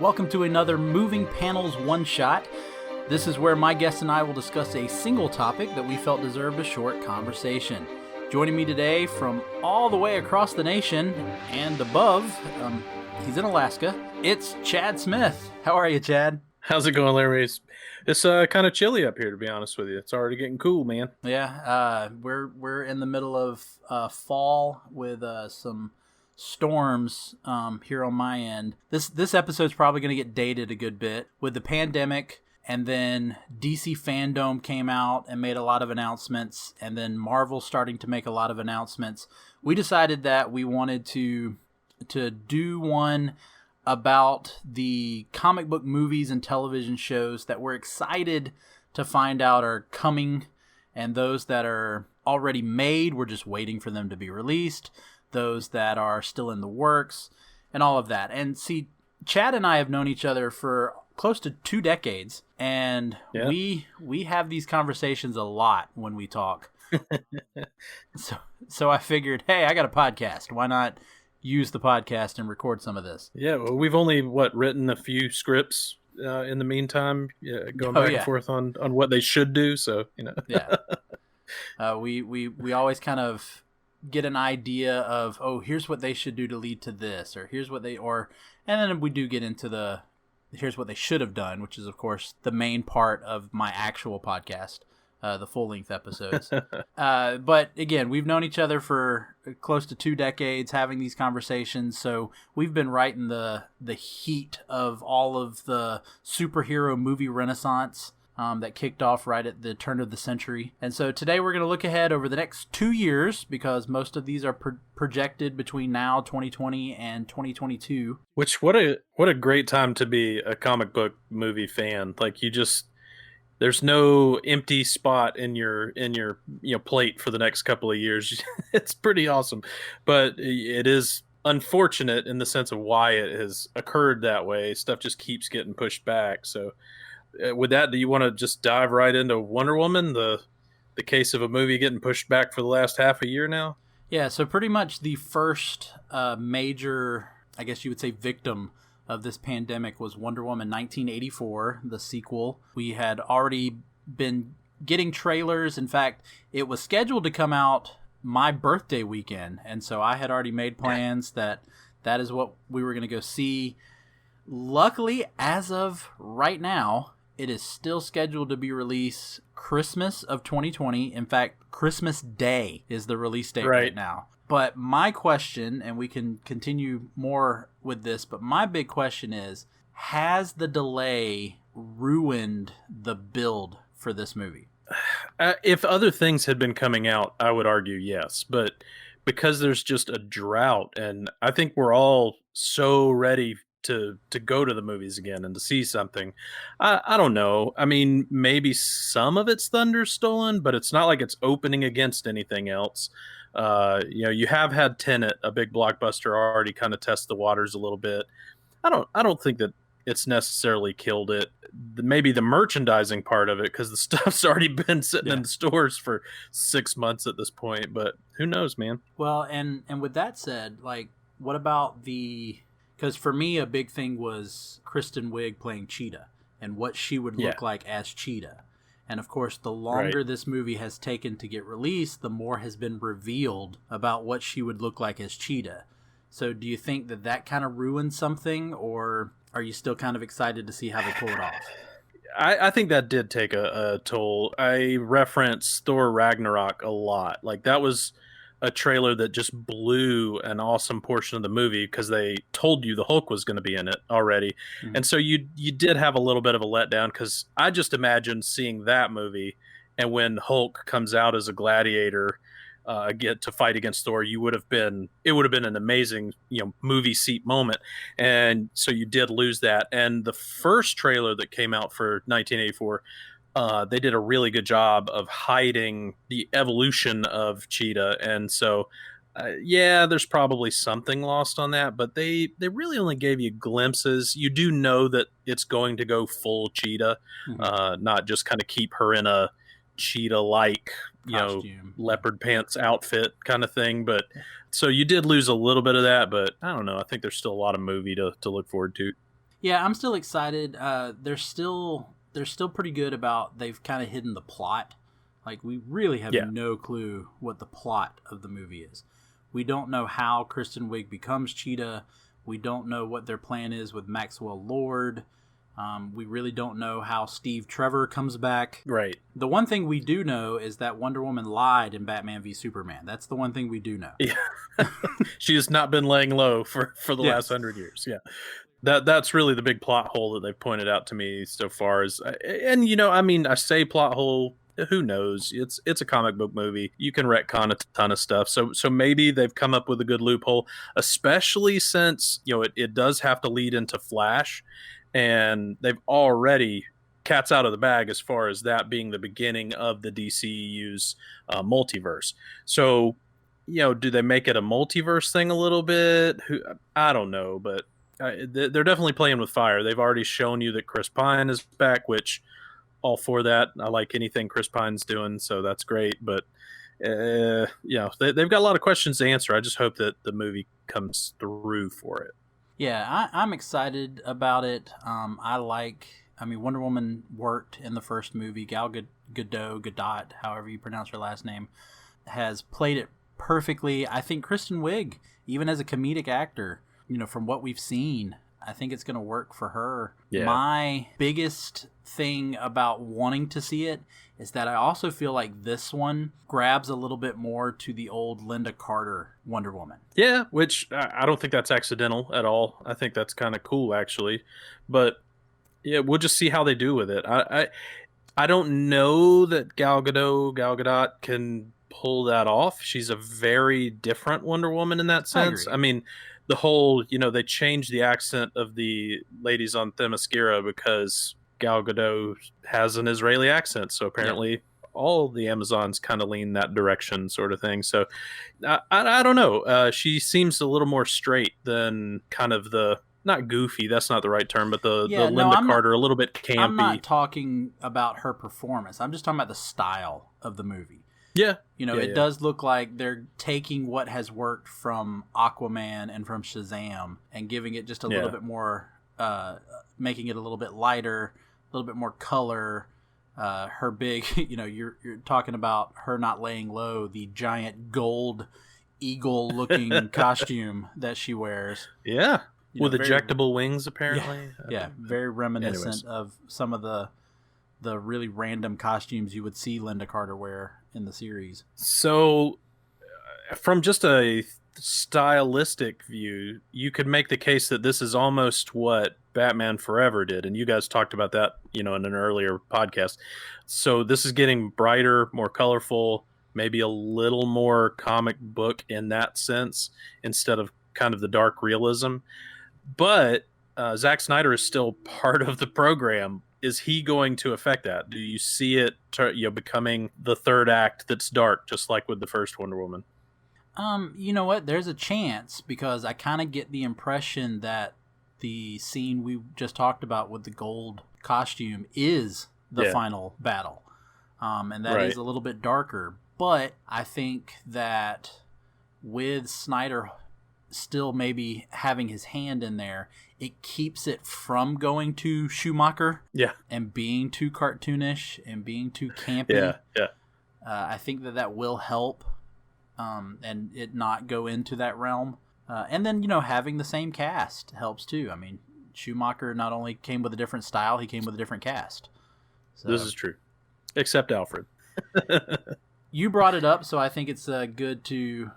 Welcome to another Moving Panels One-Shot. This is where my guest and I will discuss a single topic that we felt deserved a short conversation. Joining me today from all the way across the nation and above, he's in Alaska, it's Chad Smith. How are you, Chad? How's it going, Laramy? It's kind of chilly up here, to be honest with you. It's already getting cool, man. Yeah, we're in the middle of fall with some storms here on my end. This episode's probably going to get dated a good bit with the pandemic, and then DC Fandom came out and made a lot of announcements, and then Marvel starting to make a lot of announcements. We decided that we wanted to do one about the comic book movies and television shows that we're excited to find out are coming, and those that are already made, we're just waiting for them to be released, those that are still in the works, and all of that. And see, Chad and I have known each other for close to 2 decades, and Yeah. we have these conversations a lot when we talk. So I figured, hey, I got a podcast. Why not use the podcast and record some of this? Yeah, well, we've only, written a few scripts in the meantime, going back and forth on what they should do, so, Yeah. We always kind of get an idea of, oh, here's what they should do to lead to this, or here's what and then we do get into here's what they should have done, which is, of course, the main part of my actual podcast, the full-length episodes. But, again, we've known each other for close to 2 decades, having these conversations, so we've been right in the heat of all of the superhero movie renaissance that kicked off right at the turn of the century. And so today we're going to look ahead over the next 2 years, because most of these are projected between now, 2020, and 2022. Which, what a great time to be a comic book movie fan. Like, there's no empty spot in your plate for the next couple of years. It's pretty awesome. But it is unfortunate in the sense of why it has occurred that way. Stuff just keeps getting pushed back. So with that, do you want to just dive right into Wonder Woman, the case of a movie getting pushed back for the last half a year now? Yeah, so pretty much the first major, I guess you would say, victim of this pandemic was Wonder Woman 1984, the sequel. We had already been getting trailers. In fact, it was scheduled to come out my birthday weekend, and so I had already made plans that is what we were going to go see. Luckily, as of right now, it is still scheduled to be released Christmas of 2020. In fact, Christmas Day is the release date right now. But my question, and we can continue more with this, but my big question is, has the delay ruined the build for this movie? If other things had been coming out, I would argue yes. But because there's just a drought, and I think we're all so ready to go to the movies again and to see something. I don't know. I mean, maybe some of it's thunder stolen, but it's not like it's opening against anything else. You have had Tenet, a big blockbuster, already kind of test the waters a little bit. I don't think that it's necessarily killed it. Maybe the merchandising part of it, because the stuff's already been sitting in the stores for 6 months at this point. But who knows, man? Well, and with that said, like, what about because for me, a big thing was Kristen Wiig playing Cheetah and what she would look like as Cheetah. And of course, the longer this movie has taken to get released, the more has been revealed about what she would look like as Cheetah. So do you think that kind of ruined something, or are you still kind of excited to see how they pull it off? I think that did take a toll. I reference Thor Ragnarok a lot. Like, that was a trailer that just blew an awesome portion of the movie because they told you the Hulk was going to be in it already. Mm-hmm. And so you did have a little bit of a letdown, because I just imagined seeing that movie, and when Hulk comes out as a gladiator get to fight against Thor, it would have been an amazing movie seat moment. And so you did lose that. And the first trailer that came out for 1984, they did a really good job of hiding the evolution of Cheetah. And so, there's probably something lost on that, but they really only gave you glimpses. You do know that it's going to go full Cheetah, not just kind of keep her in a cheetah-like, leopard pants outfit kind of thing. But so you did lose a little bit of that, but I don't know. I think there's still a lot of movie to look forward to. Yeah, I'm still excited. They're still pretty good about, they've kind of hidden the plot. Like, we really have no clue what the plot of the movie is. We don't know how Kristen Wiig becomes Cheetah. We don't know what their plan is with Maxwell Lord. We really don't know how Steve Trevor comes back. Right. The one thing we do know is that Wonder Woman lied in Batman v Superman. That's the one thing we do know. Yeah. She has not been laying low for the last 100 years. Yeah. That's really the big plot hole that they've pointed out to me so far. I say plot hole. Who knows? It's a comic book movie. You can retcon a ton of stuff. So maybe they've come up with a good loophole, especially since it does have to lead into Flash, and they've already cat's out of the bag as far as that being the beginning of the DCU's multiverse. So do they make it a multiverse thing a little bit? I don't know, but they're definitely playing with fire. They've already shown you that Chris Pine is back, which all for that. I like anything Chris Pine's doing, so that's great. But they've got a lot of questions to answer. I just hope that the movie comes through for it. Yeah, I'm excited about it. Wonder Woman worked in the first movie. Gal Gadot, however you pronounce her last name, has played it perfectly. I think Kristen Wiig, even as a comedic actor, from what we've seen, I think it's going to work for her. Yeah. My biggest thing about wanting to see it is that I also feel like this one grabs a little bit more to the old Linda Carter Wonder Woman. Yeah, which I don't think that's accidental at all. I think that's kind of cool, actually. But yeah, we'll just see how they do with it. I don't know that Gal Gadot can pull that off. She's a very different Wonder Woman in that sense. I mean, the whole, they changed the accent of the ladies on Themyscira because Gal Gadot has an Israeli accent. So apparently all the Amazons kind of lean that direction sort of thing. So I don't know. She seems a little more straight than kind of not goofy, that's not the right term, but the Linda Carter, a little bit campy. I'm not talking about her performance. I'm just talking about the style of the movie. Yeah. It does look like they're taking what has worked from Aquaman and from Shazam and giving it just a little bit more, making it a little bit lighter, a little bit more color. Her big, you're talking about her not laying low, the giant gold eagle-looking costume that she wears. Yeah. With ejectable wings, apparently. Yeah, very reminiscent of some of the really random costumes you would see Linda Carter wear in the series. So, from just a stylistic view, you could make the case that this is almost what Batman Forever did, and you guys talked about that, in an earlier podcast. So this is getting brighter, more colorful, maybe a little more comic book in that sense, instead of kind of the dark realism. But Zack Snyder is still part of the program. Is he going to affect that? Do you see it becoming the third act that's dark, just like with the first Wonder Woman? You know what? There's a chance, because I kind of get the impression that the scene we just talked about with the gold costume is the final battle. And that is a little bit darker. But I think that with Snyder still maybe having his hand in there, it keeps it from going to Schumacher and being too cartoonish and being too campy. I think that will help and it not go into that realm. And then, having the same cast helps too. I mean, Schumacher not only came with a different style, he came with a different cast. So, this is true. Except Alfred. You brought it up, so I think it's good to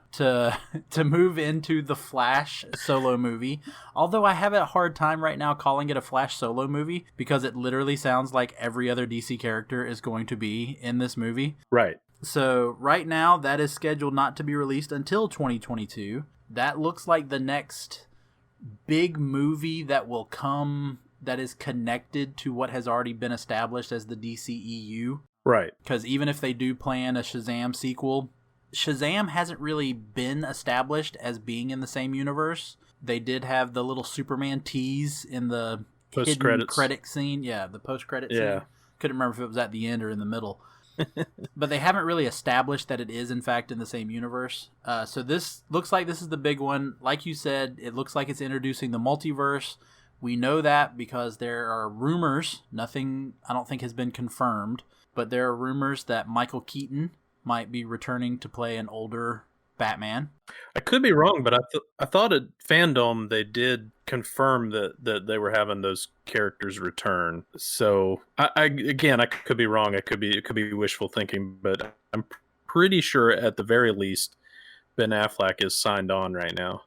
move into the Flash solo movie. Although I have a hard time right now calling it a Flash solo movie, because it literally sounds like every other DC character is going to be in this movie. Right. So right now, that is scheduled not to be released until 2022. That looks like the next big movie that will come that is connected to what has already been established as the DCEU. Right. Because even if they do plan a Shazam sequel, Shazam hasn't really been established as being in the same universe. They did have the little Superman tease in the hidden credit scene. Yeah, the post-credit scene. Couldn't remember if it was at the end or in the middle. But they haven't really established that it is, in fact, in the same universe. So this looks like this is the big one. Like you said, it looks like it's introducing the multiverse. We know that because there are rumors, nothing I don't think has been confirmed, but there are rumors that Michael Keaton might be returning to play an older Batman. I could be wrong, but I thought at Fandom they did confirm that they were having those characters return. So I again, I could be wrong. It could be wishful thinking, but I'm pretty sure at the very least Ben Affleck is signed on right now.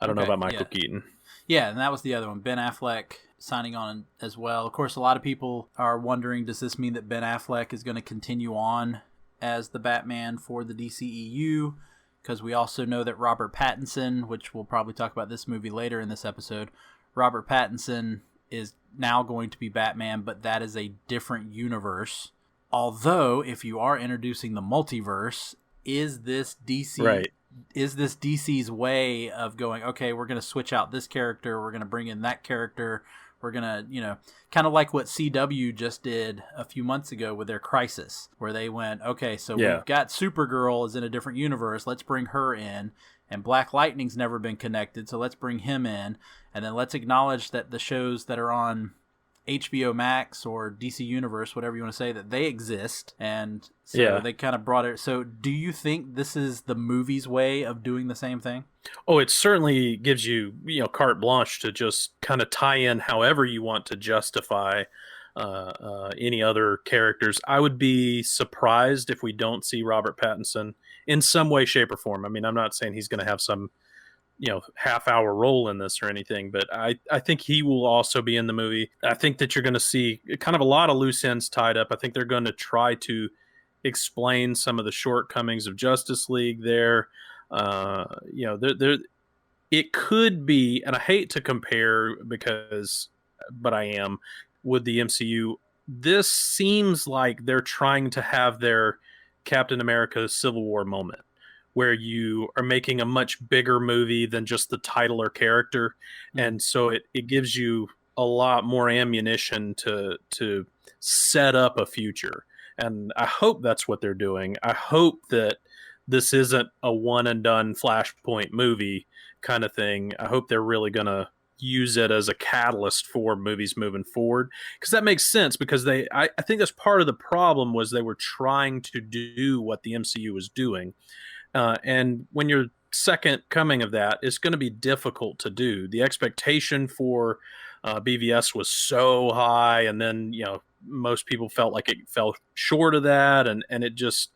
I don't know about Michael Keaton. Yeah, and that was the other one. Ben Affleck signing on as well. Of course, a lot of people are wondering, does this mean that Ben Affleck is going to continue on as the Batman for the DCEU? Because we also know that Robert Pattinson, which we'll probably talk about this movie later in this episode, Robert Pattinson is now going to be Batman, but that is a different universe. Although, if you are introducing the multiverse, is this DC... Right. Is this DC's way of going, okay, we're going to switch out this character, we're going to bring in that character, we're going to, kind of like what CW just did a few months ago with their Crisis, where they went, okay, so we've got Supergirl is in a different universe, let's bring her in, and Black Lightning's never been connected, so let's bring him in, and then let's acknowledge that the shows that are on HBO Max or DC Universe, whatever you want to say, that they exist, and so they kind of brought it. So do you think this is the movie's way of doing the same thing? Oh, it certainly gives you, carte blanche to just kind of tie in however you want to justify any other characters. I would be surprised if we don't see Robert Pattinson in some way, shape, or form. I mean, I'm not saying he's going to have some half-hour role in this or anything, but I think he will also be in the movie. I think that you're going to see kind of a lot of loose ends tied up. I think they're going to try to explain some of the shortcomings of Justice League there. It could be, and I hate to compare but I am, with the MCU. This seems like they're trying to have their Captain America Civil War moment, where you are making a much bigger movie than just the title or character. And so it gives you a lot more ammunition to set up a future. And I hope that's what they're doing. I hope that this isn't a one and done Flashpoint movie kind of thing. I hope they're really going to use it as a catalyst for movies moving forward, because that makes sense, because I think that's part of the problem, was they were trying to do what the MCU was doing. And when you're second coming of that, it's going to be difficult to do. The expectation for BVS was so high, and then most people felt like it fell short of that, and it just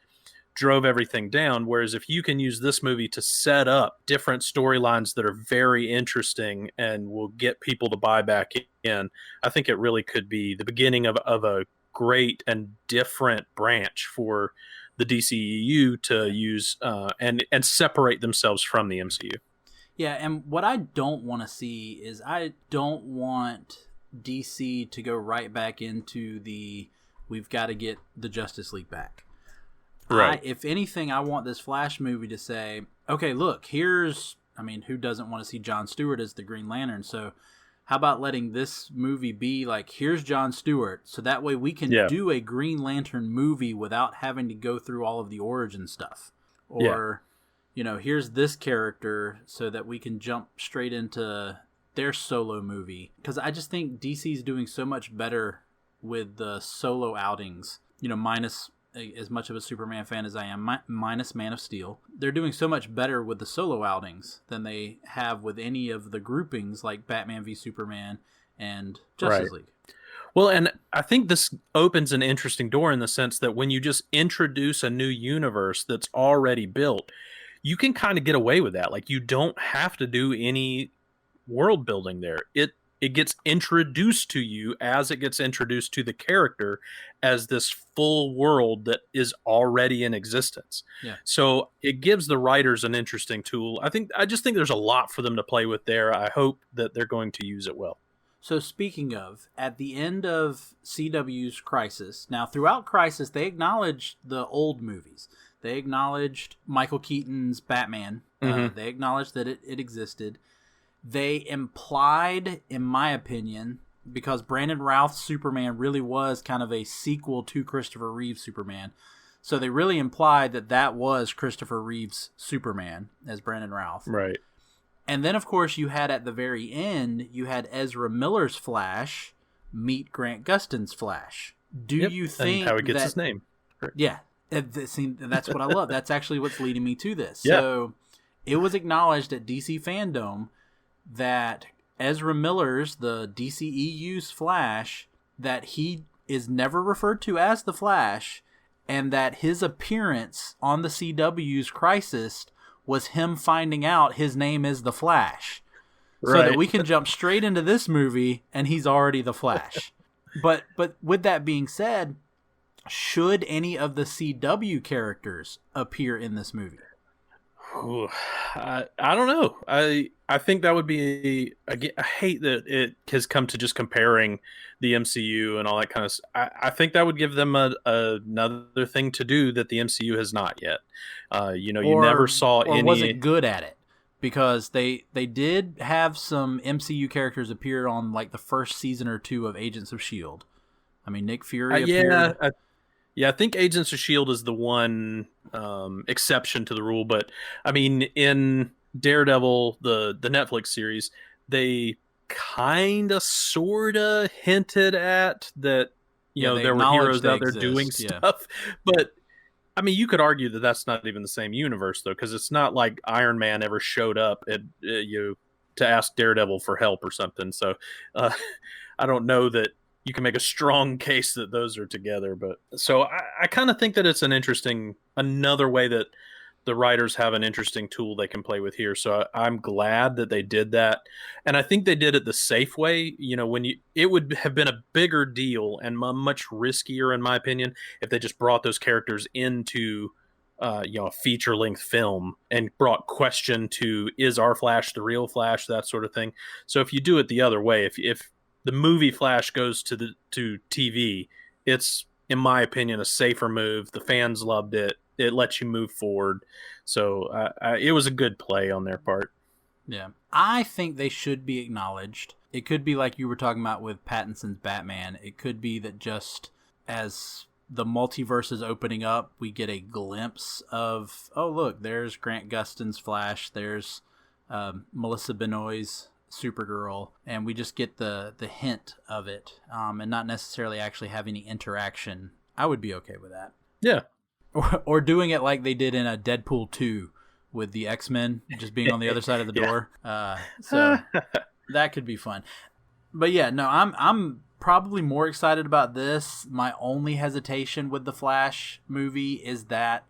drove everything down. Whereas if you can use this movie to set up different storylines that are very interesting and will get people to buy back in, I think it really could be the beginning of a great and different branch for the DCEU to use and separate themselves from the MCU. Yeah, and what I don't want to see is, I don't want DC to go right back into we've got to get the Justice League back. Right. If anything, I want this Flash movie to say, okay, look, who doesn't want to see Jon Stewart as the Green Lantern? So how about letting this movie be like, here's Jon Stewart, so that way we can do a Green Lantern movie without having to go through all of the origin stuff. Or, here's this character, so that we can jump straight into their solo movie. Because I just think DC's doing so much better with the solo outings, minus, as much of a Superman fan as I am, minus Man of Steel. They're doing so much better with the solo outings than they have with any of the groupings like Batman v Superman and Justice League. Well, and I think this opens an interesting door in the sense that when you just introduce a new universe that's already built, you can kind of get away with that. Like, you don't have to do any world building there. It gets introduced to you as it gets introduced to the character as this full world that is already in existence. Yeah. So it gives the writers an interesting tool. I just think there's a lot for them to play with there. I hope that they're going to use it well. So speaking of, at the end of CW's Crisis, now throughout Crisis, they acknowledged the old movies. They acknowledged Michael Keaton's Batman. They acknowledged that it existed. They implied, in my opinion, because Brandon Routh's Superman really was kind of a sequel to Christopher Reeve's Superman, so they really implied that was Christopher Reeve's Superman as Brandon Routh. Right. And then, of course, you had at the very end, you had Ezra Miller's Flash meet Grant Gustin's Flash. Do you think and how he gets that, his name? Yeah, see, that's what I love. That's actually what's leading me to this. Yeah. So it was acknowledged at DC Fandom that Ezra Miller's, the DCEU's Flash, that he is never referred to as the Flash, and that his appearance on the CW's Crisis was him finding out his name is the Flash. So that we can jump straight into this movie and he's already the Flash. But with that being said, should any of the CW characters appear in this movie? Ooh, I don't know. I think that would be, again, I hate that it has come to just comparing the MCU and all that kind of stuff. I think that would give them another thing to do that the MCU has not yet. You never saw any. Or wasn't good at it. Because they did have some MCU characters appear on like the first season or two of Agents of S.H.I.E.L.D. I mean, Nick Fury appeared. I think Agents of S.H.I.E.L.D. is the one exception to the rule. But, I mean, in Daredevil, the Netflix series, they kind of, sort of hinted at that, there were heroes out there doing stuff. But, I mean, you could argue that that's not even the same universe, though, because it's not like Iron Man ever showed up to ask Daredevil for help or something. So I don't know that you can make a strong case that those are together. But so I kind of think that it's another way that the writers have an interesting tool they can play with here. So I'm glad that they did that. And I think they did it the safe way. It would have been a bigger deal and much riskier, in my opinion, if they just brought those characters into a feature-length film and brought question to, is our Flash the real Flash, that sort of thing. So if you do it the other way, if the movie Flash goes to TV, it's, in my opinion, a safer move. The fans loved it. It lets you move forward. So it was a good play on their part. Yeah. I think they should be acknowledged. It could be like you were talking about with Pattinson's Batman. It could be that just as the multiverse is opening up, we get a glimpse of, oh, look, there's Grant Gustin's Flash. There's Melissa Benoist's Supergirl. And we just get the hint of it and not necessarily actually have any interaction. I would be okay with that. Yeah. Or doing it like they did in a Deadpool 2 with the X-Men just being on the other side of the door. So that could be fun. But yeah, no, I'm probably more excited about this. My only hesitation with the Flash movie is that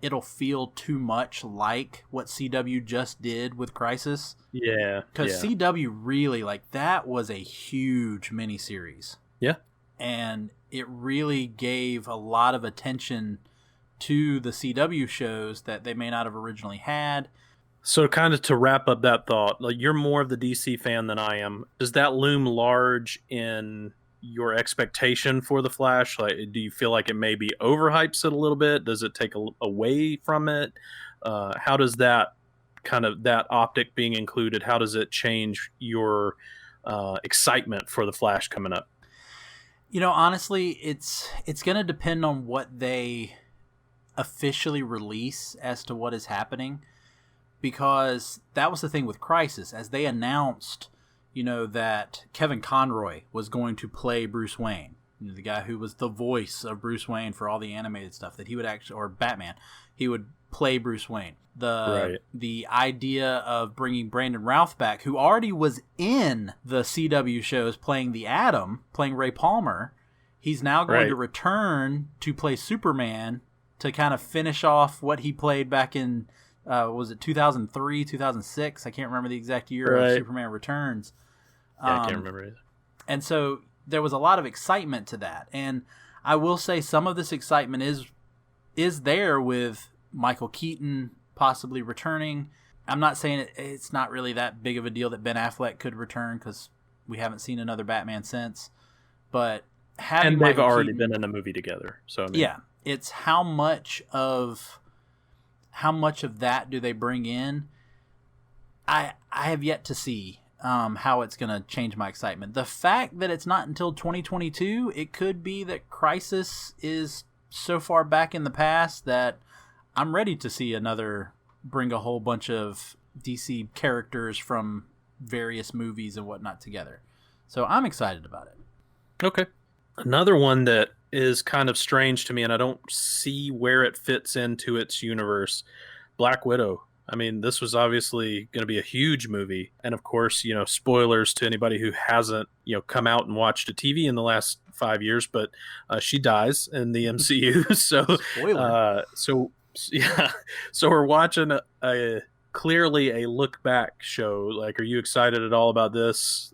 it'll feel too much like what CW just did with Crisis. Yeah. Because CW really, that was a huge miniseries. Yeah. And it really gave a lot of attention to the CW shows that they may not have originally had. So kind of to wrap up that thought, you're more of the DC fan than I am. Does that loom large in your expectation for the Flash? Do you feel like it maybe overhypes it a little bit? Does it take away from it? How does that optic being included, how does it change your excitement for the Flash coming up? Honestly, it's going to depend on what they officially release as to what is happening, because that was the thing with Crisis. As they announced, that Kevin Conroy was going to play Bruce Wayne, the guy who was the voice of Bruce Wayne for all the animated stuff, that he would actually, or Batman, he would play Bruce Wayne. The idea of bringing Brandon Routh back, who already was in the CW shows playing the Atom, playing Ray Palmer, he's now going to return to play Superman to kind of finish off what he played back in, was it 2003, 2006? I can't remember the exact year of Superman Returns. I can't remember either. And so there was a lot of excitement to that. And I will say some of this excitement is there with Michael Keaton possibly returning. I'm not saying it's not really that big of a deal that Ben Affleck could return, because we haven't seen another Batman since. But having they've already been in a movie together. So yeah, it's how much of that do they bring in? I have yet to see how it's going to change my excitement. The fact that it's not until 2022, it could be that Crisis is so far back in the past that I'm ready to see another bring a whole bunch of DC characters from various movies and whatnot together. So I'm excited about it. Okay. Another one that is kind of strange to me, and I don't see where it fits into its universe, Black Widow. I mean, this was obviously going to be a huge movie. And of course, spoilers to anybody who hasn't, come out and watched a TV in the last 5 years, but she dies in the MCU. So yeah. So we're watching a clearly a look back show. Like, are you excited at all about this?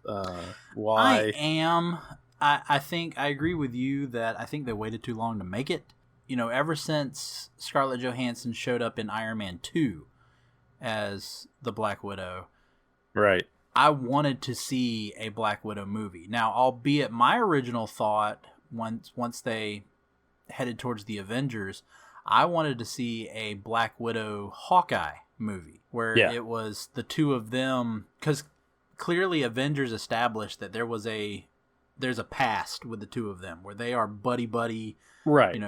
Why? I am. I think I agree with you that I think they waited too long to make it. Ever since Scarlett Johansson showed up in Iron Man 2 as the Black Widow, right? I wanted to see a Black Widow movie. Now, albeit my original thought once they headed towards the Avengers, I wanted to see a Black Widow Hawkeye movie where it was the two of them, because clearly Avengers established that there's a past with the two of them where they are buddy, right?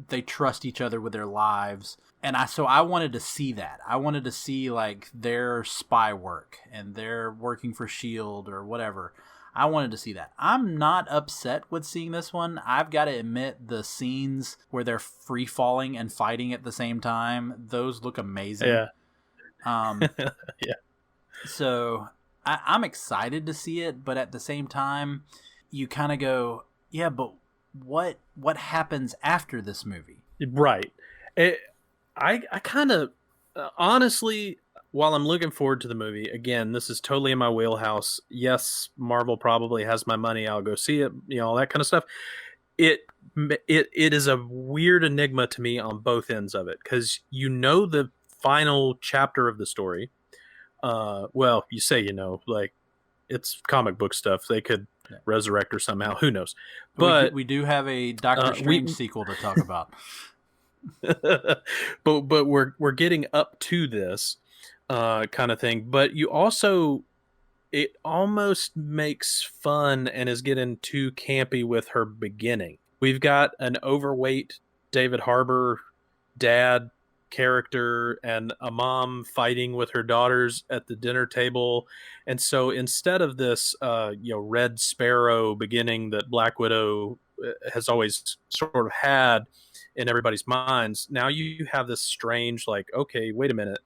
They trust each other with their lives. And I wanted to see that. I wanted to see like their spy work and they're working for S.H.I.E.L.D. or whatever. I wanted to see that. I'm not upset with seeing this one. I've got to admit, the scenes where they're free falling and fighting at the same time, those look amazing. Yeah. Yeah. So I'm excited to see it, but at the same time, you kind of go, yeah, but what happens after this movie? Right. I kind of, honestly, while I'm looking forward to the movie, again, this is totally in my wheelhouse. Yes, Marvel probably has my money. I'll go see it, all that kind of stuff. It is a weird enigma to me on both ends of it, because the final chapter of the story. Well, you say like it's comic book stuff. They could resurrect her somehow. Who knows? But we do have a Doctor Strange sequel to talk about. but we're getting up to this kind of thing. But you also, it almost makes fun and is getting too campy with her beginning. We've got an overweight David Harbour dad character and a mom fighting with her daughters at the dinner table, and so instead of this Red Sparrow beginning that Black Widow has always sort of had in everybody's minds, now you have this strange, like, okay, wait a minute,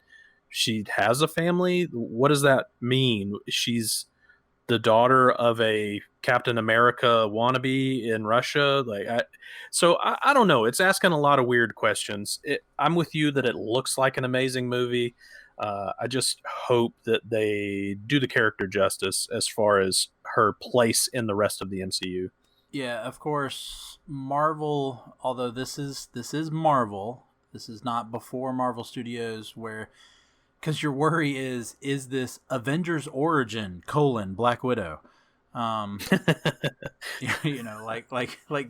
she has a family. What does that mean? She's the daughter of a Captain America wannabe in Russia. I don't know. It's asking a lot of weird questions. I'm with you that it looks like an amazing movie. I just hope that they do the character justice as far as her place in the rest of the MCU. Yeah, of course, Marvel, although this is Marvel, this is not before Marvel Studios, because your worry is this Avengers origin : Black Widow? Like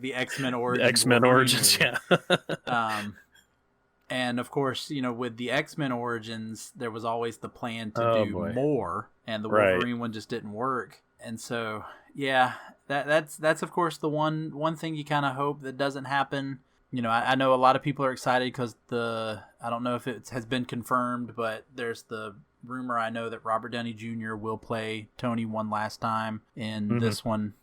the X-Men origins. The X-Men origins, yeah. And of course, with the X-Men origins, there was always the plan to do more, and the Wolverine one just didn't work. And so, yeah, that's of course the one thing you kind of hope that doesn't happen. I know a lot of people are excited because I don't know if it has been confirmed, but there's the rumor, I know, that Robert Downey Jr. will play Tony one last time in this one,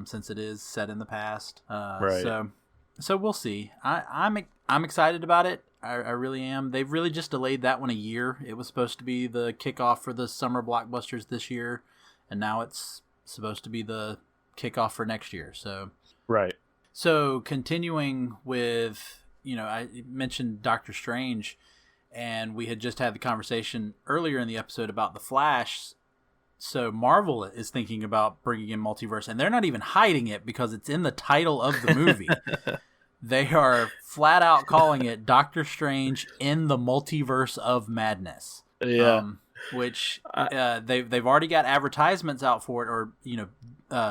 since it is set in the past. So we'll see. I'm excited about it. I really am. They've really just delayed that one a year. It was supposed to be the kickoff for the summer blockbusters this year, and now it's supposed to be the kickoff for next year. So right. So continuing with, I mentioned Doctor Strange, and we had just had the conversation earlier in the episode about The Flash. So Marvel is thinking about bringing in multiverse, and they're not even hiding it because it's in the title of the movie. They are flat out calling it Doctor Strange in the Multiverse of Madness. Yeah. Which they've already got advertisements out for it, or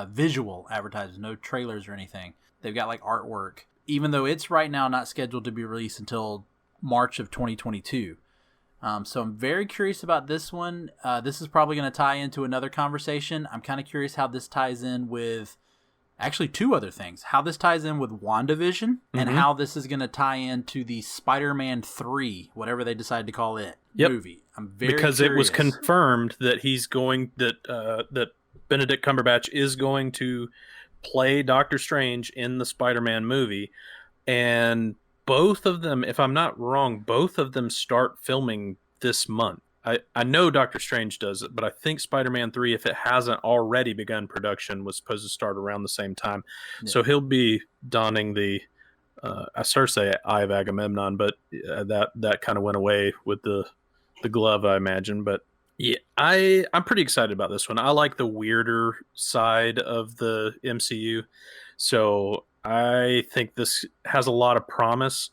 visual advertisements, no trailers or anything. They've got like artwork, even though it's right now not scheduled to be released until March of 2022. So I'm very curious about this one. This is probably going to tie into another conversation. I'm kind of curious how this ties in with actually two other things. How this ties in with WandaVision, and how this is going to tie into the Spider-Man 3, whatever they decide to call it. Yep. movie? I'm very because curious. it was confirmed that that Benedict Cumberbatch is going to play Doctor Strange in the Spider-Man movie, and both of them, if I'm not wrong, both of them start filming this month. I know Doctor Strange does it, but I think Spider-Man 3, if it hasn't already begun production, was supposed to start around the same time. Yeah. So he'll be donning the I started to say Eye of Agamemnon, but that kind of went away with the glove, I imagine. But yeah, I'm pretty excited about this one. I like the weirder side of the MCU, so I think this has a lot of promise.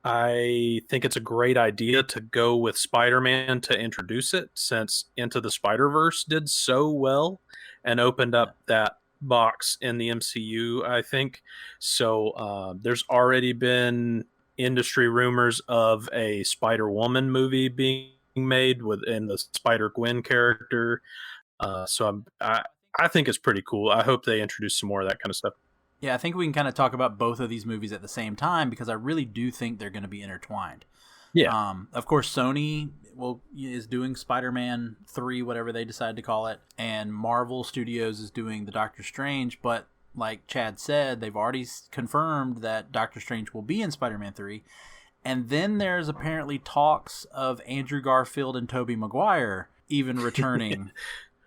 I think it's a great idea to go with Spider-Man to introduce it, since Into the Spider-Verse did so well and opened up that box in the MCU, I think. So there's already been industry rumors of a Spider-Woman movie being made within the Spider-Gwen character. I think it's pretty cool. I hope they introduce some more of that kind of stuff. Yeah, I think we can kind of talk about both of these movies at the same time because I really do think they're going to be intertwined. Yeah. Of course, Sony is doing Spider-Man 3, whatever they decide to call it, and Marvel Studios is doing the Doctor Strange, but like Chad said, they've already confirmed that Doctor Strange will be in Spider-Man 3, and then there's apparently talks of Andrew Garfield and Tobey Maguire even returning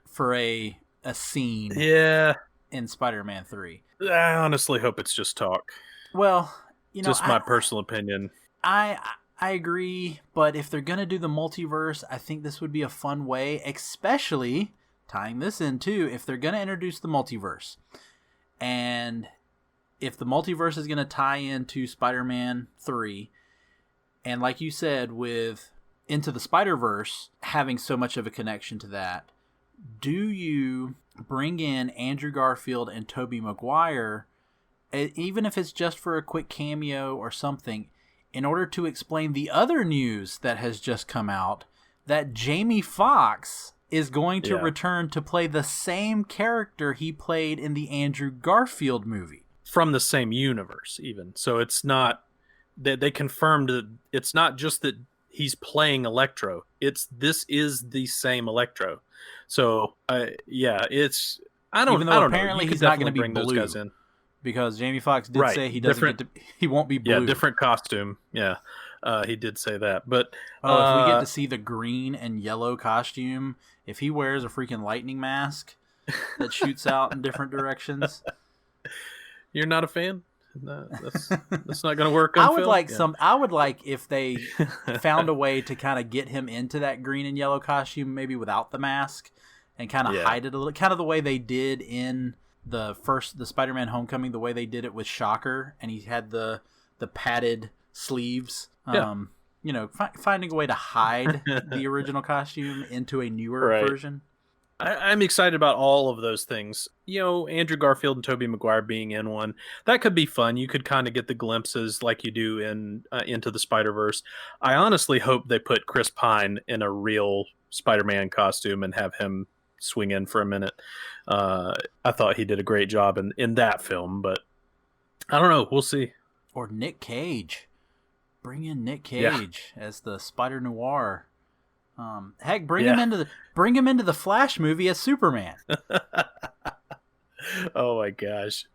for a scene in Spider-Man 3. I honestly hope it's just talk. Well, just my personal opinion. I agree, but if they're going to do the multiverse, I think this would be a fun way, especially tying this in too, if they're going to introduce the multiverse. And if the multiverse is going to tie into Spider-Man 3, and like you said, with Into the Spider-Verse having so much of a connection to that, do you bring in Andrew Garfield and Tobey Maguire, even if it's just for a quick cameo or something, in order to explain the other news that has just come out, that Jamie Foxx is going to return to play the same character he played in the Andrew Garfield movie. From the same universe, even. So it's not... They confirmed that it's not just that he's playing Electro. This is the same Electro. So, it's... I don't know. Apparently he's not going to be blue. Those guys in. Because Jamie Foxx did say he doesn't he won't be blue. Yeah, different costume. Yeah, he did say that. But if we get to see the green and yellow costume, if he wears a freaking lightning mask that shoots out in different directions, you're not a fan. That's not going to work. On I would like if they found a way to kind of get him into that green and yellow costume, maybe without the mask, and kind of hide it a little, kind of the way they did in the Spider-Man Homecoming, the way they did it with Shocker, and he had the padded sleeves. Finding a way to hide the original costume into a newer version. I'm excited about all of those things. Andrew Garfield and Tobey Maguire being in one, that could be fun. You could kind of get the glimpses like you do in Into the Spider-Verse. I honestly hope they put Chris Pine in a real Spider-Man costume and have him swing in for a minute. I thought he did a great job in that film, but I don't know. We'll see. Or Nick Cage. Bring in Nick Cage as the Spider Noir. Heck, bring him into the Flash movie as Superman. Oh my gosh!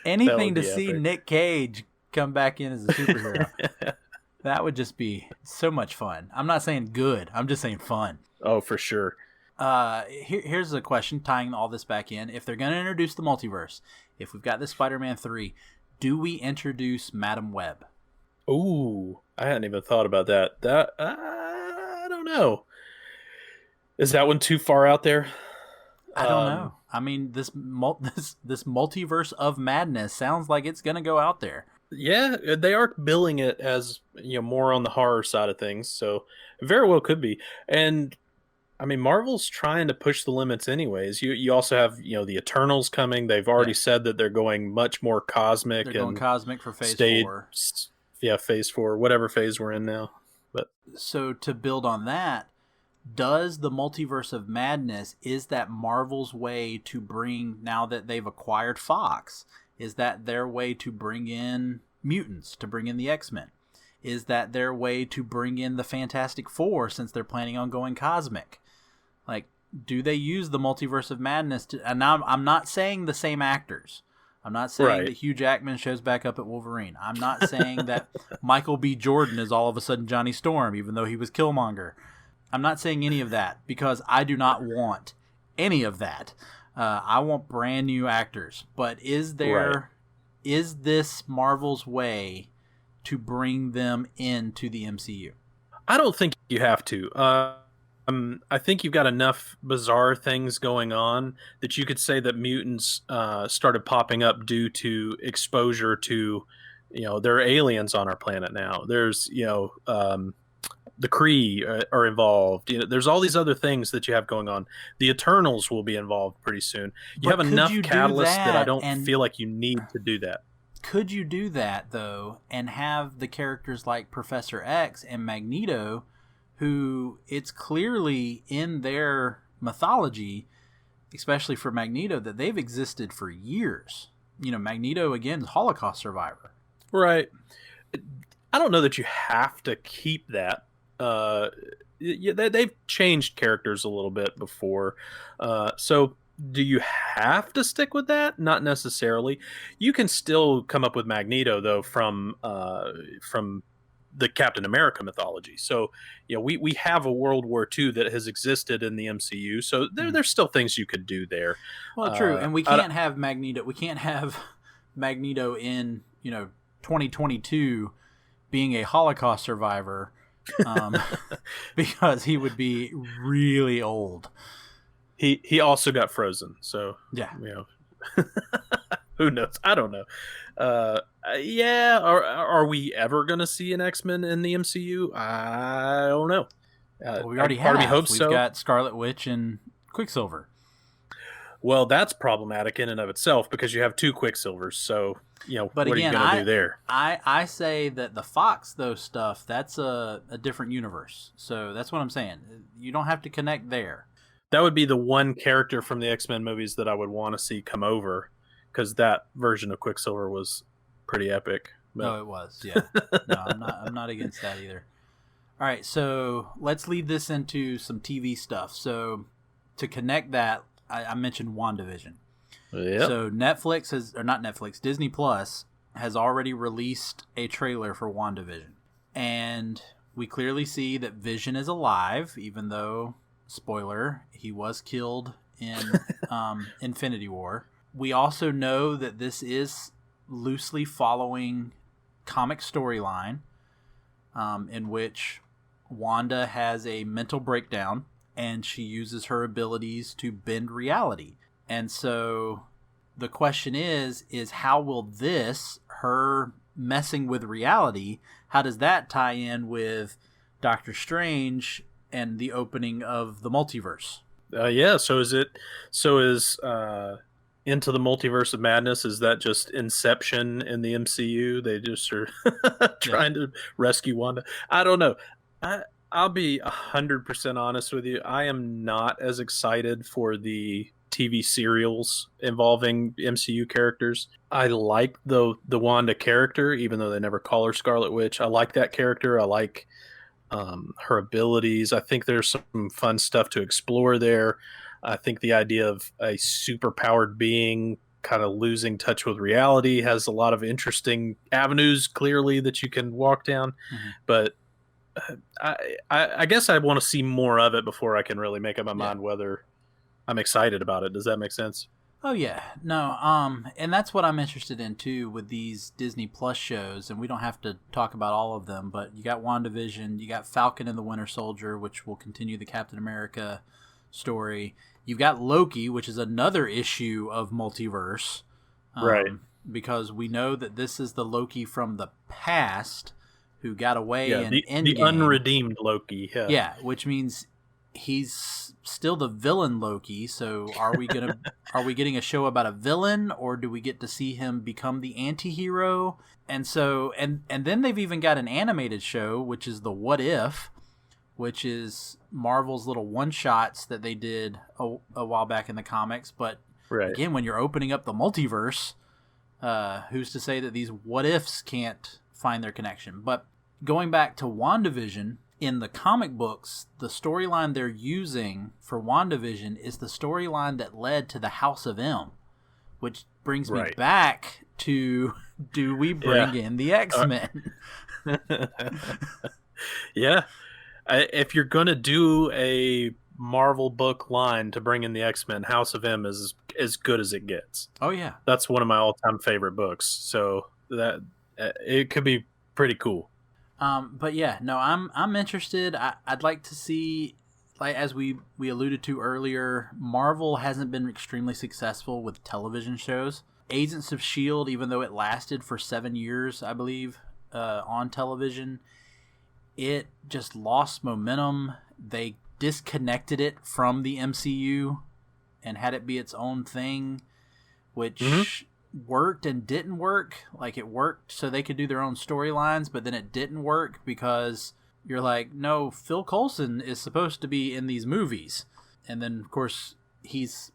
Anything to see Nick Cage come back in as a superhero. That would just be so much fun. I'm not saying good. I'm just saying fun. Oh, for sure. Here's a question tying all this back in. If they're going to introduce the multiverse, if we've got this Spider-Man 3, do we introduce Madam Web? Ooh, I hadn't even thought about that. I don't know. Is that one too far out there? I don't know. I mean, this multiverse of madness sounds like it's going to go out there. Yeah, they are billing it as more on the horror side of things, so it very well could be. And I mean, Marvel's trying to push the limits anyways. You also have, the Eternals coming. They've already said that they're going much more cosmic. They're going cosmic for Phase 4. Yeah, Phase 4, whatever phase we're in now. But so to build on that, does the Multiverse of Madness, is that Marvel's way to bring, now that they've acquired Fox, is that their way to bring in mutants, to bring in the X-Men? Is that their way to bring in the Fantastic Four since they're planning on going cosmic? Like, do they use the Multiverse of Madness to... And now I'm not saying the same actors. I'm not saying that Hugh Jackman shows back up at Wolverine. I'm not saying that Michael B. Jordan is all of a sudden Johnny Storm, even though he was Killmonger. I'm not saying any of that because I do not want any of that. I want brand new actors. But is this Marvel's way to bring them into the MCU? I don't think you have to. I think you've got enough bizarre things going on that you could say that mutants started popping up due to exposure to, there are aliens on our planet now. There's, the Kree are involved. There's all these other things that you have going on. The Eternals will be involved pretty soon. You have enough catalysts that I don't feel like you need to do that. Could you do that, though, and have the characters like Professor X and Magneto, who it's clearly in their mythology, especially for Magneto, that they've existed for years. Magneto, again, is a Holocaust survivor. Right. I don't know that you have to keep that. They've changed characters a little bit before. So do you have to stick with that? Not necessarily. You can still come up with Magneto, though, from the Captain America mythology. So, we have a World War II that has existed in the MCU. So there's still things you could do there. Well, true. And we can't have Magneto. We can't have Magneto in, 2022 being a Holocaust survivor because he would be really old. He also got frozen. So, yeah. Who knows? I don't know. Are we ever going to see an X-Men in the MCU? I don't know. Well, we already have. We've got Scarlet Witch and Quicksilver. Well, that's problematic in and of itself because you have two Quicksilvers. So, but what again, are you going to do there? I say that the Fox, stuff, that's a different universe. So that's what I'm saying. You don't have to connect there. That would be the one character from the X-Men movies that I would want to see come over, because that version of Quicksilver was pretty epic. But... Oh, it was, yeah. No, I'm not against that either. All right, so let's lead this into some TV stuff. So to connect that, I mentioned WandaVision. Yep. So Disney Plus has already released a trailer for WandaVision. And we clearly see that Vision is alive, even though, spoiler, he was killed in Infinity War. We also know that this is loosely following comic storyline in which Wanda has a mental breakdown and she uses her abilities to bend reality. And so the question is how will this, her messing with reality, how does that tie in with Doctor Strange and the opening of the multiverse? So is Into the Multiverse of Madness, is that just Inception in the MCU? They just are trying to rescue Wanda. I don't know. I'll be 100% honest with you. I am not as excited for the TV serials involving MCU characters. I like the Wanda character, even though they never call her Scarlet Witch. I like that character. I like her abilities. I think there's some fun stuff to explore there. I think the idea of a super-powered being kind of losing touch with reality has a lot of interesting avenues, clearly, that you can walk down. Mm-hmm. But I guess I want to see more of it before I can really make up my mind whether I'm excited about it. Does that make sense? Oh, yeah. No, and that's what I'm interested in, too, with these Disney Plus shows. And we don't have to talk about all of them, but you got WandaVision, you got Falcon and the Winter Soldier, which will continue the Captain America story. You've got Loki, which is another issue of multiverse. Right. Because we know that this is the Loki from the past who got away in Endgame. The unredeemed Loki. Yeah. Yeah, which means he's still the villain Loki. So are we getting a show about a villain, or do we get to see him become the anti-hero? And so and then they've even got an animated show, which is the What If, which is Marvel's little one-shots that they did a while back in the comics. But again, when you're opening up the multiverse, who's to say that these what-ifs can't find their connection? But going back to WandaVision, in the comic books, the storyline they're using for WandaVision is the storyline that led to the House of M, which brings me back to, do we bring in the X-Men? Yeah. If you're going to do a Marvel book line to bring in the X-Men, House of M is as good as it gets. Oh, yeah. That's one of my all-time favorite books. So that it could be pretty cool. But yeah, no, I'm interested. I'd like to see, like as we alluded to earlier, Marvel hasn't been extremely successful with television shows. Agents of S.H.I.E.L.D., even though it lasted for 7 years, I believe, on television, it just lost momentum. They disconnected it from the MCU and had it be its own thing, which worked and didn't work. Like, it worked so they could do their own storylines, but then it didn't work because you're like, no, Phil Coulson is supposed to be in these movies. And then, of course, he's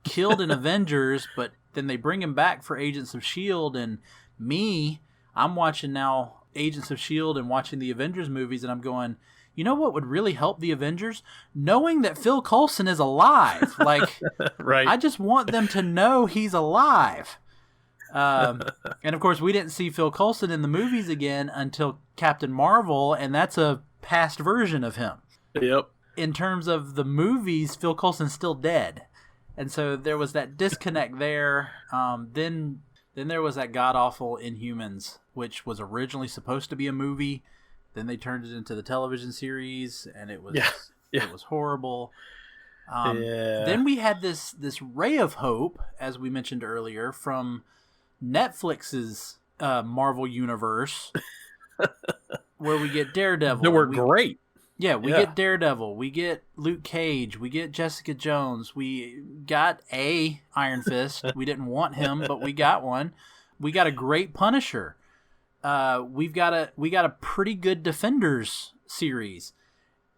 killed in Avengers, but then they bring him back for Agents of S.H.I.E.L.D. And I'm watching now Agents of S.H.I.E.L.D. and watching the Avengers movies, and I'm going, you know what would really help the Avengers? Knowing that Phil Coulson is alive. Like, right. I just want them to know he's alive. And of course, we didn't see Phil Coulson in the movies again until Captain Marvel, and that's a past version of him. Yep. In terms of the movies, Phil Coulson's still dead. And so there was that disconnect there. Then there was that god-awful Inhumans, which was originally supposed to be a movie. Then they turned it into the television series, and it was it was horrible. Then we had this ray of hope, as we mentioned earlier, from Netflix's Marvel Universe, where we get Daredevil. They were great. Yeah, we get Daredevil, we get Luke Cage, we get Jessica Jones, we got a Iron Fist. We didn't want him, but we got one. We got a great Punisher. We got a pretty good Defenders series.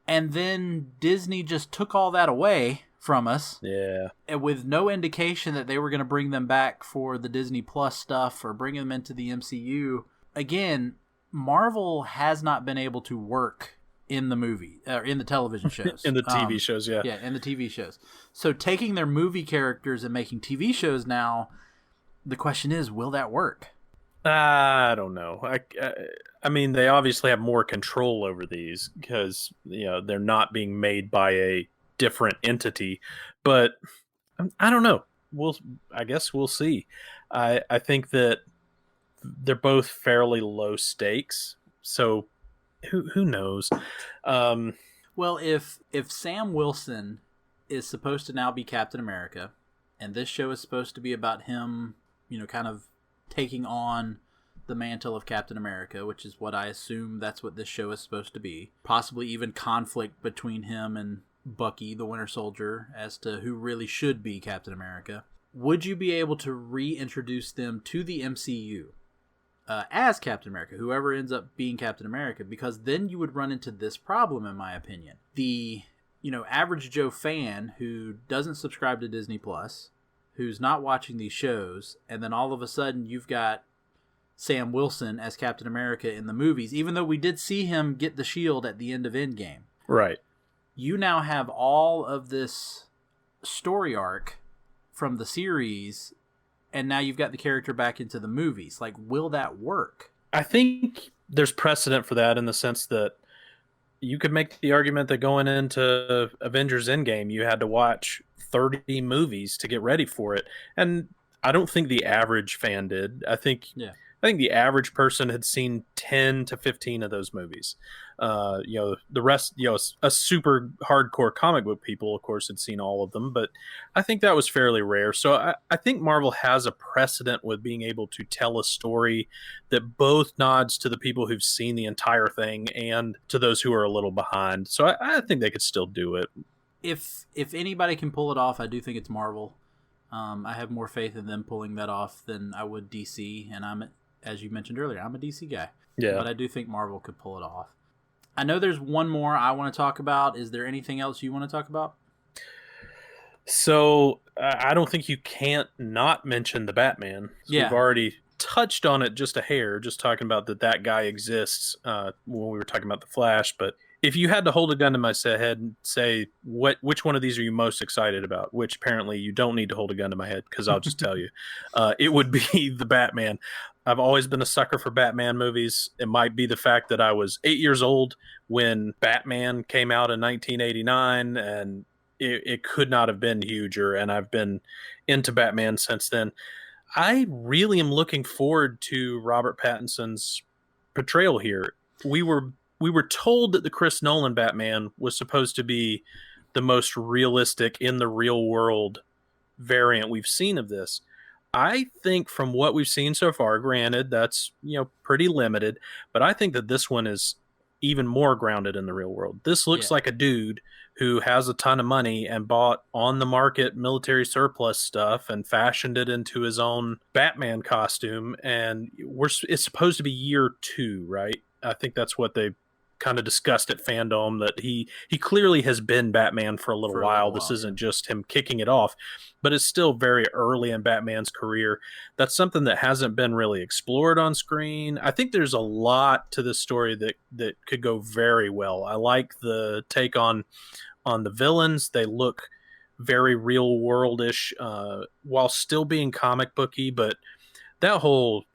And then Disney just took all that away from us. Yeah. And with no indication that they were going to bring them back for the Disney Plus stuff or bring them into the MCU. Again, Marvel has not been able to work in the movie, or in the television shows. In the TV shows, yeah. Yeah, in the TV shows. So taking their movie characters and making TV shows now, the question is, will that work? I don't know. I mean, they obviously have more control over these because, they're not being made by a different entity. But I don't know. I guess we'll see. I think that they're both fairly low stakes. So who knows? Well, if Sam Wilson is supposed to now be Captain America, and this show is supposed to be about him, kind of taking on the mantle of Captain America, which is what I assume that's what this show is supposed to be. Possibly even conflict between him and Bucky, the Winter Soldier, as to who really should be Captain America. Would you be able to reintroduce them to the MCU as Captain America, whoever ends up being Captain America? Because then you would run into this problem, in my opinion. The average Joe fan who doesn't subscribe to Disney Plus, who's not watching these shows, and then all of a sudden you've got Sam Wilson as Captain America in the movies, even though we did see him get the shield at the end of Endgame. Right. You now have all of this story arc from the series, and now you've got the character back into the movies. Like, will that work? I think there's precedent for that in the sense that you could make the argument that going into Avengers Endgame, you had to watch 30 movies to get ready for it. And I don't think the average fan did. I think the average person had seen 10 to 15 of those movies. The rest, a super hardcore comic book people, of course, had seen all of them, but I think that was fairly rare. So I think Marvel has a precedent with being able to tell a story that both nods to the people who've seen the entire thing and to those who are a little behind. So I think they could still do it. If anybody can pull it off, I do think it's Marvel. I have more faith in them pulling that off than I would DC, and as you mentioned earlier, I'm a DC guy. Yeah. But I do think Marvel could pull it off. I know there's one more I want to talk about. Is there anything else you want to talk about? So I don't think you can't not mention the Batman. So we've already touched on it just a hair, just talking about that guy exists when we were talking about the Flash. But if you had to hold a gun to my head and say which one of these are you most excited about, which apparently you don't need to hold a gun to my head because I'll just tell you, it would be the Batman. I've always been a sucker for Batman movies. It might be the fact that I was 8 years old when Batman came out in 1989, and it could not have been huger, and I've been into Batman since then. I really am looking forward to Robert Pattinson's portrayal here. We were told that the Chris Nolan Batman was supposed to be the most realistic in the real world variant we've seen of this. I think from what we've seen so far, granted that's, pretty limited, but I think that this one is even more grounded in the real world. This looks like a dude who has a ton of money and bought on the market military surplus stuff and fashioned it into his own Batman costume. And it's supposed to be year 2, right? I think that's what they kind of discussed at Fandom, that he clearly has been Batman for a little while. This isn't just him kicking it off, but it's still very early in Batman's career. That's something that hasn't been really explored on screen. I think there's a lot to this story that could go very well. I like the take on the villains. They look very real worldish, while still being comic booky, but that whole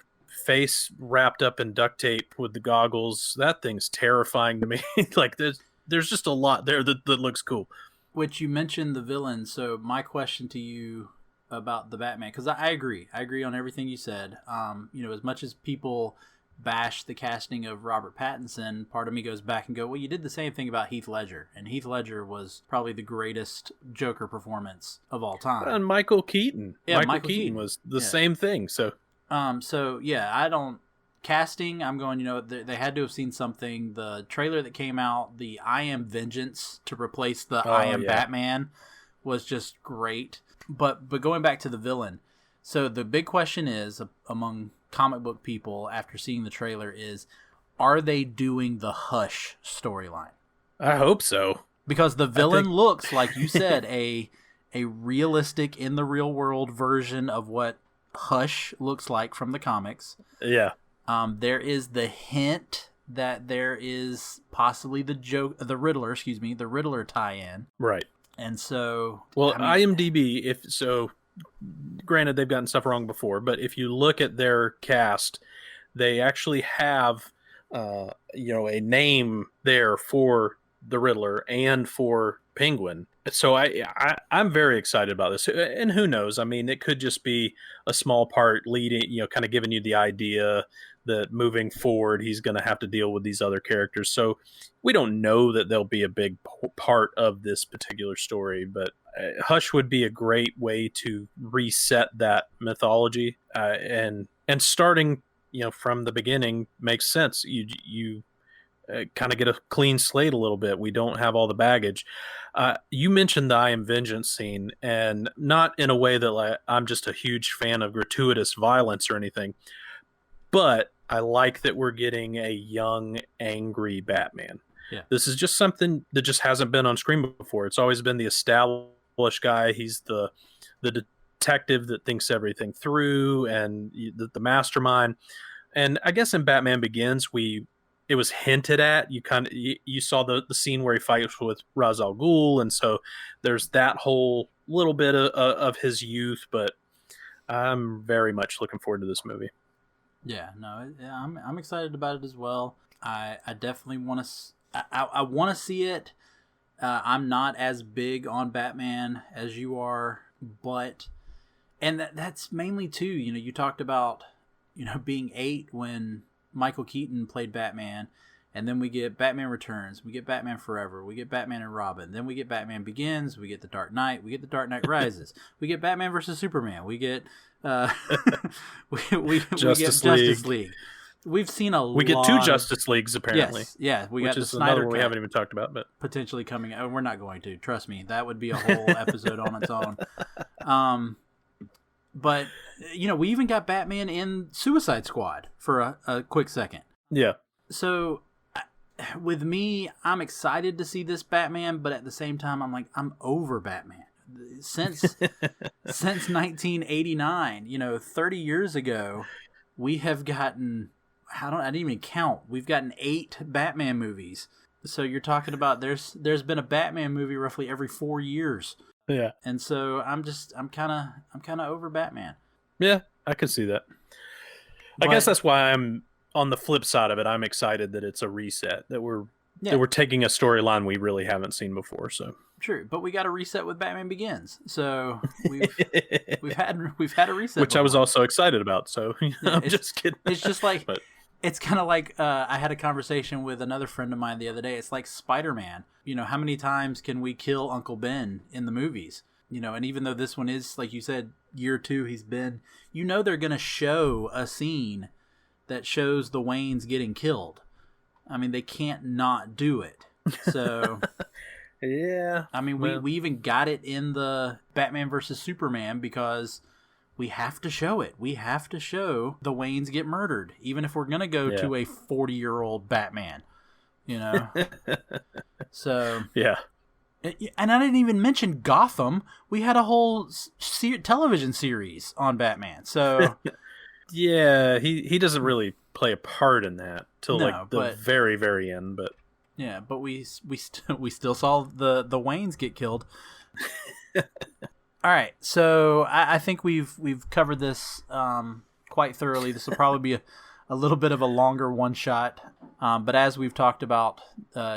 face wrapped up in duct tape with the goggles, that thing's terrifying to me. Like there's just a lot there that looks cool. Which you mentioned the villains, so my question to you about the Batman, because I agree on everything you said. As much as people bash the casting of Robert Pattinson, part of me goes back and go, well, you did the same thing about Heath Ledger, and Heath Ledger was probably the greatest Joker performance of all time. And Michael Keaton. Yeah, Michael Keaton was the same thing. So I don't casting. I'm going. They had to have seen something. The trailer that came out, the "I Am Vengeance" to replace the "I Am Batman" was just great. But going back to the villain, so the big question is among comic book people after seeing the trailer is, are they doing the Hush storyline? I hope so, because the villain looks, like you said, a realistic in the real world version of what Hush looks like from the comics. Yeah. There is the hint that there is possibly the Riddler tie-in. Right. And so, IMDb, granted they've gotten stuff wrong before, but if you look at their cast, they actually have a name there for the Riddler and for Penguin. So I'm very excited about this. And who knows? I mean, it could just be a small part leading, kind of giving you the idea that moving forward, he's going to have to deal with these other characters. So we don't know that they'll be a big part of this particular story, but Hush would be a great way to reset that mythology. And starting, from the beginning makes sense. You kind of get a clean slate a little bit. We don't have all the baggage. You mentioned the I Am Vengeance scene, and not in a way that I'm just a huge fan of gratuitous violence or anything, but I like that we're getting a young, angry Batman. Yeah. This is just something that just hasn't been on screen before. It's always been the established guy. He's the detective that thinks everything through, and the mastermind. And I guess in Batman Begins, it was hinted at. You saw the scene where he fights with Ra's al Ghul, and so there's that whole little bit of his youth. But I'm very much looking forward to this movie. Yeah, no, I'm excited about it as well. I definitely want to. I want to see it. I'm not as big on Batman as you are, and that's mainly too. You talked about being 8 when Michael Keaton played Batman, and then we get Batman Returns, we get Batman Forever, we get Batman and Robin, then we get Batman Begins, we get The Dark Knight, we get The Dark Knight Rises, we get Batman versus Superman, we get we get Justice League. We've seen a lot. We get 2 Justice Leagues apparently. Yes, yeah, we got the is Snyder another one Cut we haven't even talked about, but potentially coming. We're not going to. Trust me, that would be a whole episode on its own. But we even got Batman in Suicide Squad for a quick second. Yeah. So with me, I'm excited to see this Batman, but at the same time, I'm like, I'm over Batman. Since 1989, 30 years ago, we have gotten, I didn't even count. We've gotten 8 Batman movies. So you're talking about there's been a Batman movie roughly every 4 years. Yeah. And so I'm kind of over Batman. Yeah, I can see that. I guess that's why I'm on the flip side of it. I'm excited that it's a reset, that we're taking a storyline we really haven't seen before. So true, but we got a reset with Batman Begins. So we've had a reset, which before. I was also excited about. So I'm just kidding. It's just like it's kind of like I had a conversation with another friend of mine the other day. It's like Spider-Man. You know, how many times can we kill Uncle Ben in the movies? You know, and even though this one is, like you said, year 2 he's been, you know, they're going to show a scene that shows the Waynes getting killed. I mean, they can't not do it. So, yeah. I mean, we even got it in the Batman versus Superman because we have to show it. We have to show the Waynes get murdered, even if we're going to go to a 40-year-old Batman, you know? So, yeah. And I didn't even mention Gotham. We had a whole television series on Batman. So, yeah, he doesn't really play a part in that till the very, very end. But yeah, but we still saw the Waynes get killed. All right, so I think we've covered this quite thoroughly. This will probably be a little bit of a longer one shot, but as we've talked about,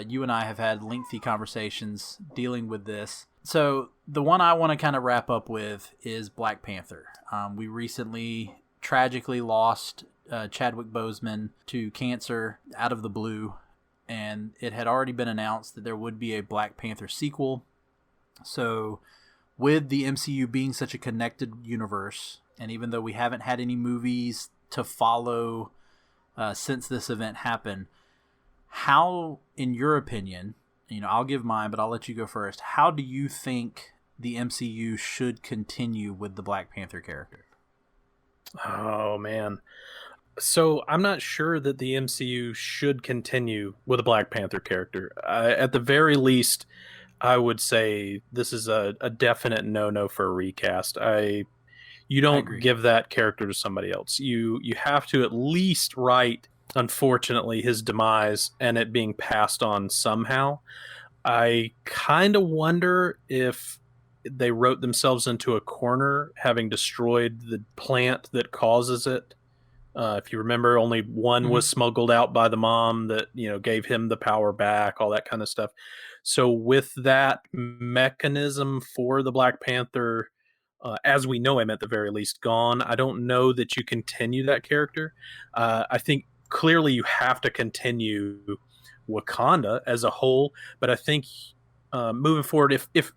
you and I have had lengthy conversations dealing with this. So the one I want to kind of wrap up with is Black Panther. We recently tragically lost Chadwick Boseman to cancer out of the blue, and it had already been announced that there would be a Black Panther sequel. So with the MCU being such a connected universe, and even though we haven't had any movies to follow since this event happened, how, in your opinion, you know, I'll give mine, but I'll let you go first. How do you think the MCU should continue with the Black Panther character? Oh, man. So I'm not sure that the MCU should continue with a Black Panther character. At the very least, I would say this is a definite no-no for a recast. You don't give that character to somebody else. You have to at least write, unfortunately, his demise and it being passed on somehow. I kind of wonder if they wrote themselves into a corner, having destroyed the plant that causes it. If you remember, only one was smuggled out by the mom that, you know, gave him the power back, all that kind of stuff. So with that mechanism for the Black Panther, as we know him at the very least, gone, I don't know that you continue that character. I think clearly you have to continue Wakanda as a whole, but I think moving forward, if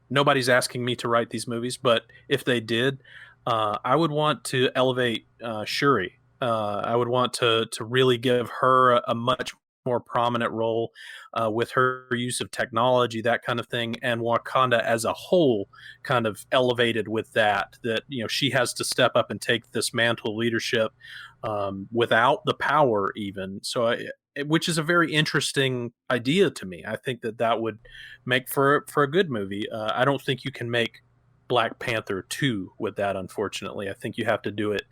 nobody's asking me to write these movies, but if they did, I would want to elevate Shuri. I would want to really give her a much more prominent role with her use of technology, that kind of thing, and Wakanda as a whole kind of elevated with that, you know, she has to step up and take this mantle of leadership without the power even. So which is a very interesting idea to me. I think that would make for a good movie. I don't think you can make Black Panther 2 with that, unfortunately. I think you have to do it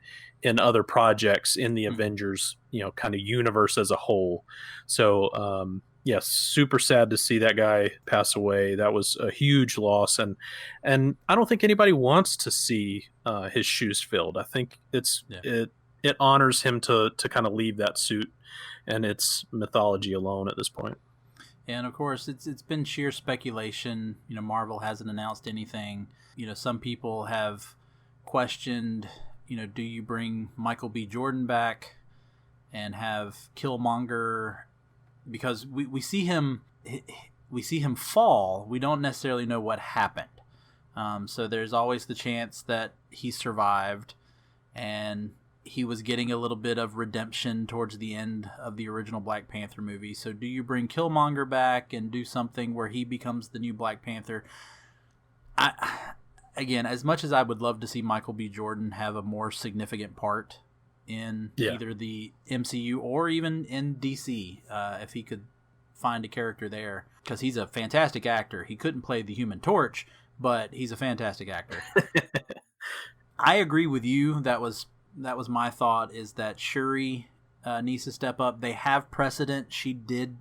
in other projects in the Avengers, you know, kind of universe as a whole. So, yes, super sad to see that guy pass away. That was a huge loss, and I don't think anybody wants to see his shoes filled. I think it honors him to kind of leave that suit and its mythology alone at this point. And of course, it's been sheer speculation. You know, Marvel hasn't announced anything. You know, some people have questioned, you know, do you bring Michael B. Jordan back and have Killmonger? Because we see him fall. We don't necessarily know what happened. So there's always the chance that he survived and he was getting a little bit of redemption towards the end of the original Black Panther movie. So do you bring Killmonger back and do something where he becomes the new Black Panther? Again, as much as I would love to see Michael B. Jordan have a more significant part in either the MCU or even in DC, if he could find a character there, because he's a fantastic actor. He couldn't play the Human Torch, but he's a fantastic actor. I agree with you. That was that was my thought, is that Shuri needs to step up. They have precedent. She did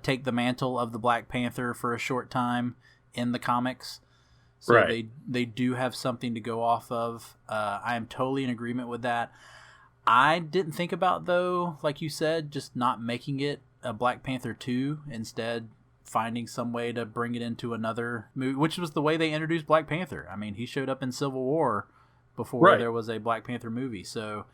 take the mantle of the Black Panther for a short time in the comics. So Right. they do have something to go off of. I am totally in agreement with that. I didn't think about, though, like you said, just not making it a Black Panther 2, instead finding some way to bring it into another movie, which was the way they introduced Black Panther. I mean, he showed up in Civil War before there was a Black Panther movie. So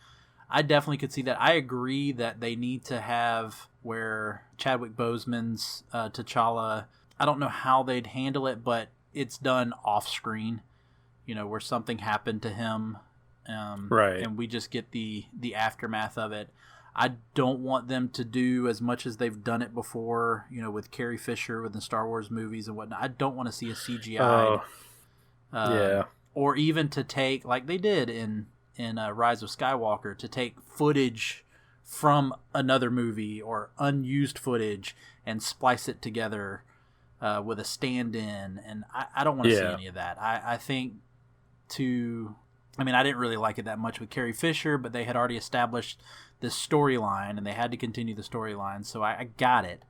I definitely could see that. I agree that they need to have where Chadwick Boseman's T'Challa, I don't know how they'd handle it, but it's done off screen, where something happened to him, and we just get the aftermath of it. I don't want them to do as much as they've done it before, with Carrie Fisher with the Star Wars movies and whatnot. I don't want to see a CGI, or even to take, like they did in Rise of Skywalker, to take footage from another movie or unused footage and splice it together with a stand-in, and I don't want to see any of that. I think I didn't really like it that much with Carrie Fisher, but they had already established this storyline, and they had to continue the storyline, so I got it.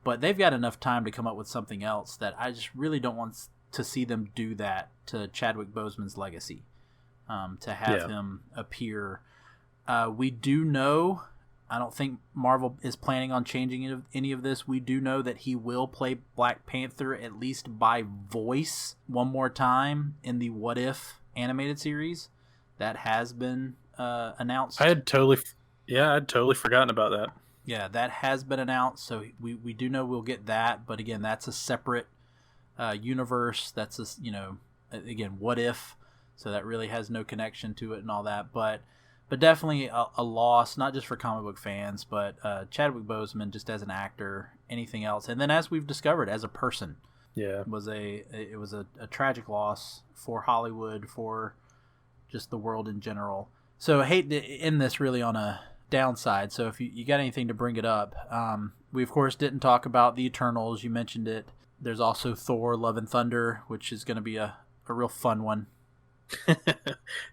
But they've got enough time to come up with something else that I just really don't want to see them do that to Chadwick Boseman's legacy, to have him appear. We do know, I don't think Marvel is planning on changing any of this. We do know that he will play Black Panther, at least by voice, one more time in the What If animated series. That has been announced. I'd totally forgotten about that. Yeah, that has been announced, so we do know we'll get that. But again, that's a separate universe. That's again, What If, so that really has no connection to it and all that. But definitely a loss, not just for comic book fans, but Chadwick Boseman just as an actor, anything else. And then, as we've discovered, as a person, it was a tragic loss for Hollywood, for just the world in general. So I hate to end this really on a downside. So if you got anything to bring it up, we of course didn't talk about the Eternals. You mentioned it. There's also Thor: Love and Thunder, which is going to be a real fun one.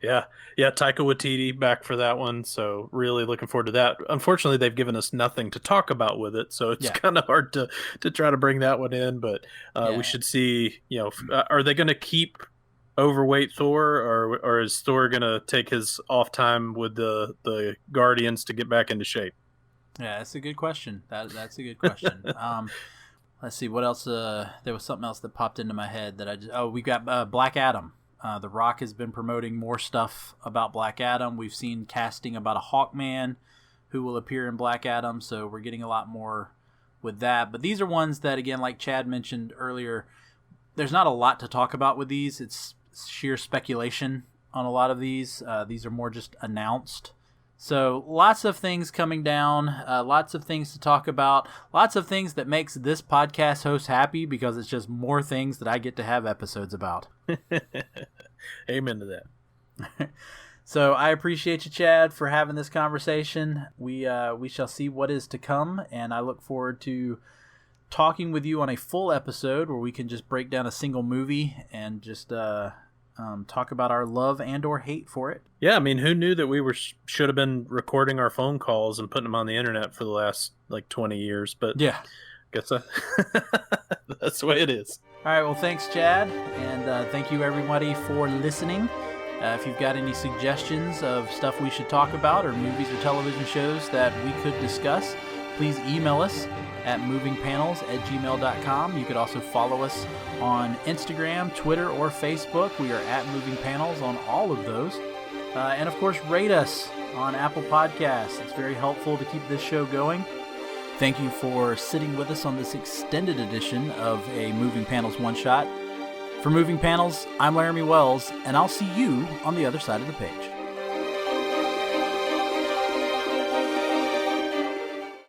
yeah, Taika Waititi back for that one, so really looking forward to that. Unfortunately, they've given us nothing to talk about with it, so it's kind of hard to try to bring that one in, but we should see, are they going to keep overweight Thor, or is Thor going to take his off time with the Guardians to get back into shape? Yeah, that's a good question. That's a good question. Let's see, what else? There was something else that popped into my head that we got Black Adam. The Rock has been promoting more stuff about Black Adam. We've seen casting about a Hawkman who will appear in Black Adam, so we're getting a lot more with that. But these are ones that, again, like Chad mentioned earlier, there's not a lot to talk about with these. It's sheer speculation on a lot of these. These are more just announced. So lots of things coming down, lots of things to talk about, lots of things that makes this podcast host happy, because it's just more things that I get to have episodes about. Amen to that. So I appreciate you, Chad, for having this conversation. We shall see what is to come, and I look forward to talking with you on a full episode where we can just break down a single movie and just talk about our love and or hate for it. Yeah, I mean, who knew that we should have been recording our phone calls and putting them on the internet for the last 20 years? But yeah, guess that's the way it is. All right, well, thanks, Chad, and thank you, everybody, for listening. If you've got any suggestions of stuff we should talk about, or movies or television shows that we could discuss, please email us at movingpanels@gmail.com. You could also follow us on Instagram, Twitter, or Facebook. We are at Moving Panels on all of those. And of course, rate us on Apple Podcasts. It's very helpful to keep this show going. Thank you for sitting with us on this extended edition of a Moving Panels one-shot. For Moving Panels, I'm Laramy Wells, and I'll see you on the other side of the page.